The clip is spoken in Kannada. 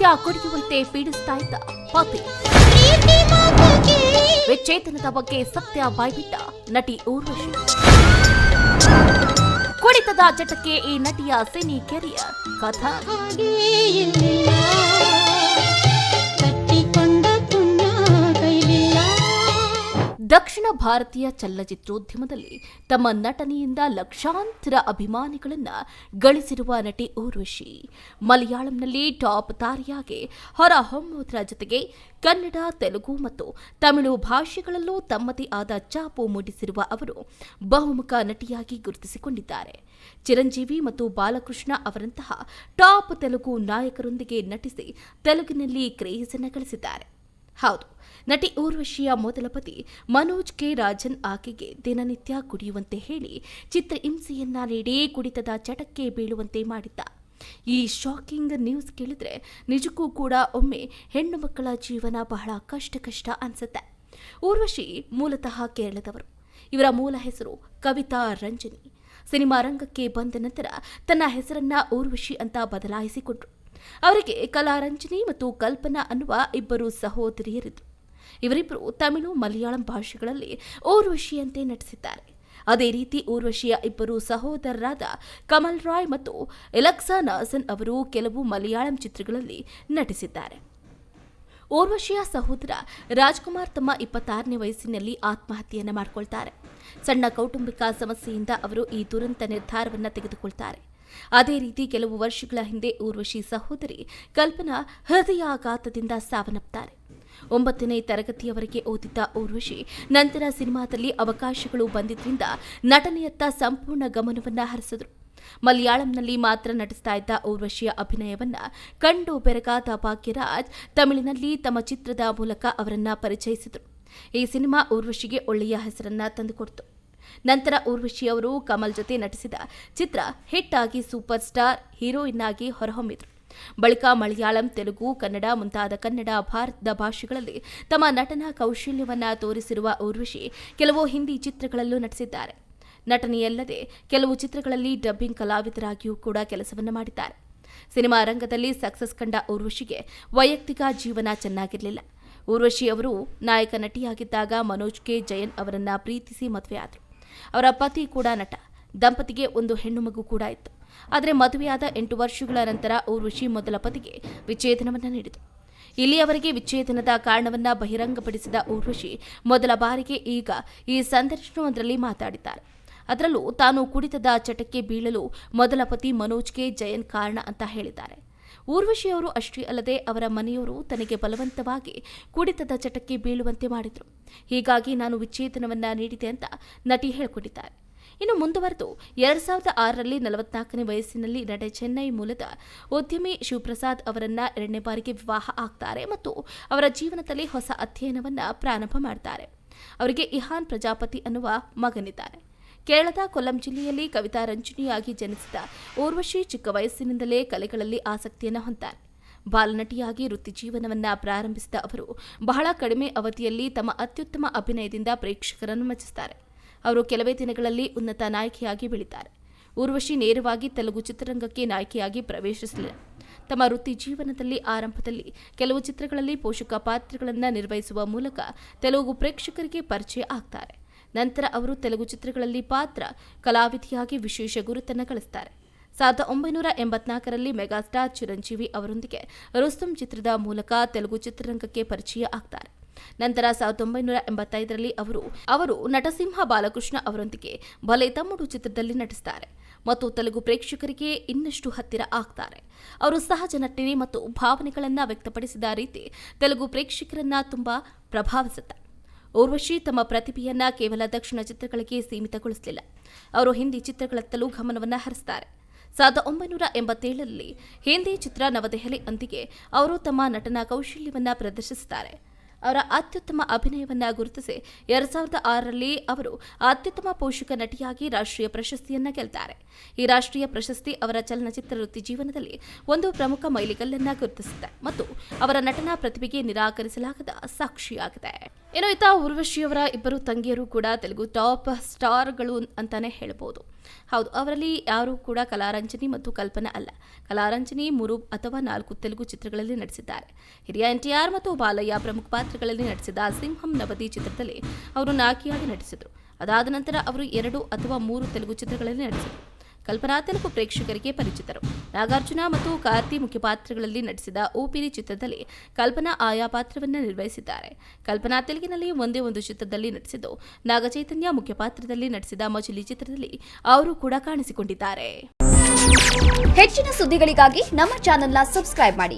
ದಿನನಿತ್ಯ ಕುಡಿಯುವಂತೆ ಪೀಡಿಸ್ತಾ ಇದ್ದ ಪತಿ. ವಿಚ್ಛೇದನದ ಬಗ್ಗೆ ಸತ್ಯ ಬಾಯ್ಬಿಟ್ಟ ನಟಿ ಊರ್ವಶಿ. ಕುಡಿತದ ಚಟಕ್ಕೆ ಈ ನಟಿಯ ಸಿನಿ ಕೆರಿಯರ್ ಕಥಾ. ದಕ್ಷಿಣ ಭಾರತೀಯ ಚಲನಚಿತ್ರೋದ್ಯಮದಲ್ಲಿ ತಮ್ಮ ನಟನೆಯಿಂದ ಲಕ್ಷಾಂತರ ಅಭಿಮಾನಿಗಳನ್ನ ಗಳಿಸಿರುವ ನಟಿ ಊರ್ವಶಿ ಮಲಯಾಳಂನಲ್ಲಿ ಟಾಪ್ ತಾರೆಯಾಗಿ ಹೊರಹೊಮ್ಮುವುದರ ಜೊತೆಗೆ ಕನ್ನಡ, ತೆಲುಗು ಮತ್ತು ತಮಿಳು ಭಾಷೆಗಳಲ್ಲೂ ತಮ್ಮದೇ ಆದ ಛಾಪು ಮೂಡಿಸಿರುವ ಅವರು ಬಹುಮುಖ ನಟಿಯಾಗಿ ಗುರುತಿಸಿಕೊಂಡಿದ್ದಾರೆ. ಚಿರಂಜೀವಿ ಮತ್ತು ಬಾಲಕೃಷ್ಣ ಅವರಂತಹ ಟಾಪ್ ತೆಲುಗು ನಾಯಕರೊಂದಿಗೆ ನಟಿಸಿ ತೆಲುಗಿನಲ್ಲಿ ಕ್ರೇಜ್ ಅನ್ನು ಗಳಿಸಿದ್ದಾರೆ. ಹೌದು, ನಟಿ ಊರ್ವಶಿಯ ಮೊದಲ ಪತಿ ಮನೋಜ್ ಕೆ ರಾಜನ್ ಆಕೆಗೆ ದಿನನಿತ್ಯ ಕುಡಿಯುವಂತೆ ಹೇಳಿ ಚಿತ್ರಹಿಂಸೆಯನ್ನ ನೀಡಿ ಕುಡಿತದ ಚಟಕ್ಕೆ ಬೀಳುವಂತೆ ಮಾಡಿದ್ದ. ಈ ಶಾಕಿಂಗ್ ನ್ಯೂಸ್ ಕೇಳಿದ್ರೆ ನಿಜಕ್ಕೂ ಕೂಡ ಒಮ್ಮೆ ಹೆಣ್ಣು ಮಕ್ಕಳ ಜೀವನ ಬಹಳ ಕಷ್ಟ ಅನ್ಸುತ್ತೆ. ಊರ್ವಶಿ ಮೂಲತಃ ಕೇರಳದವರು. ಇವರ ಮೂಲ ಹೆಸರು ಕವಿತಾ ರಂಜನಿ. ಸಿನಿಮಾ ರಂಗಕ್ಕೆ ಬಂದ ನಂತರ ತನ್ನ ಹೆಸರನ್ನ ಊರ್ವಶಿ ಅಂತ ಬದಲಾಯಿಸಿಕೊಂಡ್ರು. ಅವರಿಗೆ ಕಲಾರಂಜನಿ ಮತ್ತು ಕಲ್ಪನಾ ಅನ್ನುವ ಇಬ್ಬರು ಸಹೋದರಿಯರಿದ್ದರು. ಇವರಿಬ್ಬರು ತಮಿಳು, ಮಲಯಾಳಂ ಭಾಷೆಗಳಲ್ಲಿ ಊರ್ವಶಿಯಂತೆ ನಟಿಸಿದ್ದಾರೆ. ಅದೇ ರೀತಿ ಊರ್ವಶಿಯ ಇಬ್ಬರು ಸಹೋದರರಾದ ಕಮಲ್ ರಾಯ್ ಮತ್ತು ಎಲೆಕ್ಸಾ ನಾಸನ್ ಅವರು ಕೆಲವು ಮಲಯಾಳಂ ಚಿತ್ರಗಳಲ್ಲಿ ನಟಿಸಿದ್ದಾರೆ. ಊರ್ವಶಿಯ ಸಹೋದರ ರಾಜ್ಕುಮಾರ್ ತಮ್ಮ 26ನೇ ವಯಸ್ಸಿನಲ್ಲಿ ಆತ್ಮಹತ್ಯೆಯನ್ನು ಮಾಡಿಕೊಳ್ತಾರೆ. ಸಣ್ಣ ಕೌಟುಂಬಿಕ ಸಮಸ್ಯೆಯಿಂದ ಅವರು ಈ ದುರಂತ ನಿರ್ಧಾರವನ್ನು ತೆಗೆದುಕೊಳ್ತಾರೆ. ಅದೇ ರೀತಿ ಕೆಲವು ವರ್ಷಗಳ ಹಿಂದೆ ಊರ್ವಶಿ ಸಹೋದರಿ ಕಲ್ಪನಾ ಹೃದಯಾಘಾತದಿಂದ ಸಾವನ್ನಪ್ತಾರೆ. 9ನೇ ತರಗತಿಯವರೆಗೆ ಓದಿದ್ದ ಊರ್ವಶಿ ನಂತರ ಸಿನಿಮಾದಲ್ಲಿ ಅವಕಾಶಗಳು ಬಂದಿದ್ದರಿಂದ ನಟನೆಯತ್ತ ಸಂಪೂರ್ಣ ಗಮನವನ್ನ ಹರಿಸಿದ್ರು. ಮಲಯಾಳಂನಲ್ಲಿ ಮಾತ್ರ ನಟಿಸ್ತಾ ಇದ್ದ ಊರ್ವಶಿಯ ಅಭಿನಯವನ್ನ ಕಂಡು ಬೆರಗಾದ ಭಾಗ್ಯರಾಜ್ ತಮಿಳಿನಲ್ಲಿ ತಮ್ಮ ಚಿತ್ರದ ಮೂಲಕ ಅವರನ್ನ ಪರಿಚಯಿಸಿದರು. ಈ ಸಿನಿಮಾ ಊರ್ವಶಿಗೆ ಒಳ್ಳೆಯ ಹೆಸರನ್ನ ತಂದುಕೊಡ್ತು. ನಂತರ ಊರ್ವಶಿ ಅವರು ಕಮಲ್ ಜೊತೆ ನಟಿಸಿದ ಚಿತ್ರ ಹಿಟ್ ಆಗಿ ಸೂಪರ್ ಸ್ಟಾರ್ ಹೀರೋಯಿನ್ ಆಗಿ ಹೊರಹೊಮ್ಮಿದ್ರು. ಬಳಿಕ ಮಲಯಾಳಂ, ತೆಲುಗು, ಕನ್ನಡ ಮುಂತಾದ ಕನ್ನಡ, ಭಾರತದ ಭಾಷೆಗಳಲ್ಲಿ ತಮ್ಮ ನಟನಾ ಕೌಶಲ್ಯವನ್ನ ತೋರಿಸಿರುವ ಊರ್ವಶಿ ಕೆಲವು ಹಿಂದಿ ಚಿತ್ರಗಳಲ್ಲೂ ನಟಿಸಿದ್ದಾರೆ. ನಟನೆಯಲ್ಲದೆ ಕೆಲವು ಚಿತ್ರಗಳಲ್ಲಿ ಡಬ್ಬಿಂಗ್ ಕಲಾವಿದರಾಗಿಯೂ ಕೂಡ ಕೆಲಸವನ್ನ ಮಾಡಿದ್ದಾರೆ. ಸಿನಿಮಾ ರಂಗದಲ್ಲಿ ಸಕ್ಸಸ್ ಕಂಡ ಊರ್ವಶಿಗೆ ವೈಯಕ್ತಿಕ ಜೀವನ ಚೆನ್ನಾಗಿರಲಿಲ್ಲ. ಊರ್ವಶಿ ಅವರು ನಾಯಕ ನಟಿಯಾಗಿದ್ದಾಗ ಮನೋಜ್ ಕೆ ಜಯನ್ ಅವರನ್ನ ಪ್ರೀತಿಸಿ ಮದುವೆಯಾದರು. ಅವರ ಪತಿ ಕೂಡ ನಟ. ದಂಪತಿಗೆ ಒಂದು ಹೆಣ್ಣು ಮಗು ಕೂಡ ಇತ್ತು. ಆದರೆ ಮದುವೆಯಾದ 8 ವರ್ಷಗಳ ನಂತರ ಊರ್ವಶಿ ಮೊದಲ ಪತಿಗೆ ವಿಚ್ಛೇದನವನ್ನು ನೀಡಿದರು. ಇಲ್ಲಿಯವರೆಗೆ ವಿಚ್ಛೇದನದ ಕಾರಣವನ್ನ ಬಹಿರಂಗಪಡಿಸಿದ ಊರ್ವಶಿ ಮೊದಲ ಬಾರಿಗೆ ಈಗ ಈ ಸಂದರ್ಶನವೊಂದರಲ್ಲಿ ಮಾತಾಡಿದ್ದಾರೆ. ಅದರಲ್ಲೂ ತಾನು ಕುಡಿತದ ಚಟಕ್ಕೆ ಬೀಳಲು ಮೊದಲ ಪತಿ ಮನೋಜ್ ಕೆ ಜಯನ್ ಕಾರಣ ಅಂತ ಹೇಳಿದ್ದಾರೆ. ಊರ್ವಶಿ ಅವರು ಅಷ್ಟೇ ಅಲ್ಲದೆ ಅವರ ಮನೆಯವರು ತನಗೆ ಬಲವಂತವಾಗಿ ಕುಡಿತದ ಚಟಕ್ಕೆ ಬೀಳುವಂತೆ ಮಾಡಿದ್ರು. ಹೀಗಾಗಿ ನಾನು ವಿಚ್ಛೇದನವನ್ನ ನೀಡಿದೆ ಅಂತ ನಟಿ ಹೇಳಿಕೊಂಡಿದ್ದಾರೆ. ಇನ್ನು ಮುಂದುವರೆದು 2006ರಲ್ಲಿ 44ನೇ ವಯಸ್ಸಿನಲ್ಲಿ ನಟ ಚೆನ್ನೈ ಮೂಲದ ಉದ್ಯಮಿ ಶಿವಪ್ರಸಾದ್ ಅವರನ್ನ 2ನೇ ಬಾರಿಗೆ ವಿವಾಹ ಆಗ್ತಾರೆ ಮತ್ತು ಅವರ ಜೀವನದಲ್ಲಿ ಹೊಸ ಅಧ್ಯಯನವನ್ನ ಪ್ರಾರಂಭ ಮಾಡ್ತಾರೆ. ಅವರಿಗೆ ಇಹಾನ್ ಪ್ರಜಾಪತಿ ಅನ್ನುವ ಮಗನಿದ್ದಾರೆ. ಕೇರಳದ ಕೊಲ್ಲಂ ಜಿಲ್ಲೆಯಲ್ಲಿ ಕವಿತಾ ರಂಜನಿಯಾಗಿ ಜನಿಸಿದ ಊರ್ವಶಿ ಚಿಕ್ಕ ವಯಸ್ಸಿನಿಂದಲೇ ಕಲೆಗಳಲ್ಲಿ ಆಸಕ್ತಿಯನ್ನು ಹೊಂದಿದ್ದಾರೆ. ಬಾಲನಟಿಯಾಗಿ ವೃತ್ತಿ ಜೀವನವನ್ನ ಪ್ರಾರಂಭಿಸಿದ ಅವರು ಬಹಳ ಕಡಿಮೆ ಅವಧಿಯಲ್ಲಿ ತಮ್ಮ ಅತ್ಯುತ್ತಮ ಅಭಿನಯದಿಂದ ಪ್ರೇಕ್ಷಕರನ್ನು ಮೆಚ್ಚಿಸುತ್ತಾರೆ. ಅವರು ಕೆಲವೇ ದಿನಗಳಲ್ಲಿ ಉನ್ನತ ನಾಯಕಿಯಾಗಿ ಬೆಳೀತಾರೆ. ಊರ್ವಶಿ ನೇರವಾಗಿ ತೆಲುಗು ಚಿತ್ರರಂಗಕ್ಕೆ ನಾಯಕಿಯಾಗಿ ಪ್ರವೇಶಿಸಲಿಲ್ಲ. ತಮ್ಮ ವೃತ್ತಿ ಜೀವನದಲ್ಲಿ ಆರಂಭದಲ್ಲಿ ಕೆಲವು ಚಿತ್ರಗಳಲ್ಲಿ ಪೋಷಕ ಪಾತ್ರಗಳನ್ನು ನಿರ್ವಹಿಸುವ ಮೂಲಕ ತೆಲುಗು ಪ್ರೇಕ್ಷಕರಿಗೆ ಪರಿಚಯ ಆಗ್ತಾರೆ. ನಂತರ ಅವರು ತೆಲುಗು ಚಿತ್ರಗಳಲ್ಲಿ ಪಾತ್ರ ಕಲಾವಿದೆಯಾಗಿ ವಿಶೇಷ ಗುರುತನ್ನು ಗಳಿಸುತ್ತಾರೆ. 1984ರಲ್ಲಿ ಮೆಗಾಸ್ಟಾರ್ ಚಿರಂಜೀವಿ ಅವರೊಂದಿಗೆ ರುಸ್ತುಂ ಚಿತ್ರದ ಮೂಲಕ ತೆಲುಗು ಚಿತ್ರರಂಗಕ್ಕೆ ಪರಿಚಯ ಆಗ್ತಾರೆ. ನಂತರ 1985ರಲ್ಲಿ ಅವರು ನಟಸಿಂಹ ಬಾಲಕೃಷ್ಣ ಅವರೊಂದಿಗೆ ಭಲೆ ತಮ್ಮುಡು ಚಿತ್ರದಲ್ಲಿ ನಟಿಸುತ್ತಾರೆ ಮತ್ತು ತೆಲುಗು ಪ್ರೇಕ್ಷಕರಿಗೆ ಇನ್ನಷ್ಟು ಹತ್ತಿರ ಆಗ್ತಾರೆ. ಅವರು ಸಹಜ ನಟನೆ ಮತ್ತು ಭಾವನೆಗಳನ್ನು ವ್ಯಕ್ತಪಡಿಸಿದ ರೀತಿ ತೆಲುಗು ಪ್ರೇಕ್ಷಕರನ್ನ ತುಂಬಾ ಪ್ರಭಾವಿಸುತ್ತೆ. ಊರ್ವಶಿ ತಮ್ಮ ಪ್ರತಿಭೆಯನ್ನ ಕೇವಲ ದಕ್ಷಿಣ ಚಿತ್ರಗಳಿಗೆ ಸೀಮಿತಗೊಳಿಸಲಿಲ್ಲ. ಅವರು ಹಿಂದಿ ಚಿತ್ರಗಳತ್ತಲೂ ಗಮನವನ್ನು ಹರಿಸುತ್ತಾರೆ. 1987ರಲ್ಲಿ ಹಿಂದಿ ಚಿತ್ರ ನವದೆಹಲಿ ಅಂದಿಗೆ ಅವರು ತಮ್ಮ ನಟನಾ ಕೌಶಲ್ಯವನ್ನ ಪ್ರದರ್ಶಿಸುತ್ತಾರೆ. ಅವರ ಅತ್ಯುತ್ತಮ ಅಭಿನಯವನ್ನ ಗುರುತಿಸಿ 2006ರಲ್ಲಿ ಅವರು ಅತ್ಯುತ್ತಮ ಪೋಷಕ ನಟಿಯಾಗಿ ರಾಷ್ಟ್ರೀಯ ಪ್ರಶಸ್ತಿಯನ್ನ ಗೆಲ್ತಾರೆ. ಈ ರಾಷ್ಟ್ರೀಯ ಪ್ರಶಸ್ತಿ ಅವರ ಚಲನಚಿತ್ರ ವೃತ್ತಿ ಜೀವನದಲ್ಲಿ ಒಂದು ಪ್ರಮುಖ ಮೈಲಿಗಲ್ಲನ್ನ ಗುರುತಿಸುತ್ತೆ ಮತ್ತು ಅವರ ನಟನಾ ಪ್ರತಿಭೆಗೆ ನಿರಾಕರಿಸಲಾಗದ ಸಾಕ್ಷಿಯಾಗಿದೆ. ಏನೋ ಇತ್ತ ಊರ್ವಶಿಯವರ ಇಬ್ಬರು ತಂಗಿಯರು ಕೂಡ ತೆಲುಗು ಟಾಪ್ ಸ್ಟಾರ್ಗಳು ಅಂತಾನೆ ಹೇಳ್ಬೋದು. ಹೌದು, ಅವರಲ್ಲಿ ಯಾರೂ ಕೂಡ ಕಲಾರಂಜನಿ ಮತ್ತು ಕಲ್ಪನಾ ಅಲ್ಲ. ಕಲಾರಂಜನಿ 3 ಅಥವಾ 4 ತೆಲುಗು ಚಿತ್ರಗಳಲ್ಲಿ ನಟಿಸಿದ್ದಾರೆ. ಹಿರಿಯ NTR ಮತ್ತು ಬಾಲಯ್ಯ ಪ್ರಮುಖ ಪಾತ್ರಗಳಲ್ಲಿ ನಟಿಸಿದ ಸಿಂಹಂ ನವದಿ ಚಿತ್ರದಲ್ಲಿ ಅವರು ನಾಯಕಿಯಾಗಿ ನಟಿಸಿದರು. ಅದಾದ ನಂತರ ಅವರು 2 ಅಥವಾ 3 ತೆಲುಗು ಚಿತ್ರಗಳಲ್ಲಿ ನಟಿಸಿದರು. ಕಲ್ಪನಾ ತೆಲುಗು ಪ್ರೇಕ್ಷಕರಿಗೆ ಪರಿಚಿತರು. ನಾಗಾರ್ಜುನ ಮತ್ತು ಕಾರ್ತಿ ಮುಖ್ಯ ಪಾತ್ರಗಳಲ್ಲಿ ನಟಿಸಿದ ಊಪಿರಿ ಚಿತ್ರದಲ್ಲಿ ಕಲ್ಪನಾ ಆಯಾ ಪಾತ್ರವನ್ನು ನಿರ್ವಹಿಸಿದ್ದಾರೆ. ಕಲ್ಪನಾ ತೆಲುಗಿನಲ್ಲಿ ಒಂದೇ ಒಂದು ಚಿತ್ರದಲ್ಲಿ ನಟಿಸಿದ್ದು, ನಾಗಚೈತನ್ಯ ಮುಖ್ಯ ಪಾತ್ರದಲ್ಲಿ ನಟಿಸಿದ ಮಜಲಿ ಚಿತ್ರದಲ್ಲಿ ಅವರು ಕೂಡ ಕಾಣಿಸಿಕೊಂಡಿದ್ದಾರೆ. ಹೆಚ್ಚಿನ ಸುದ್ದಿಗಳಿಗಾಗಿ ನಮ್ಮ ಚಾನೆಲ್ನ ಸಬ್ಸ್ಕ್ರೈಬ್ ಮಾಡಿ,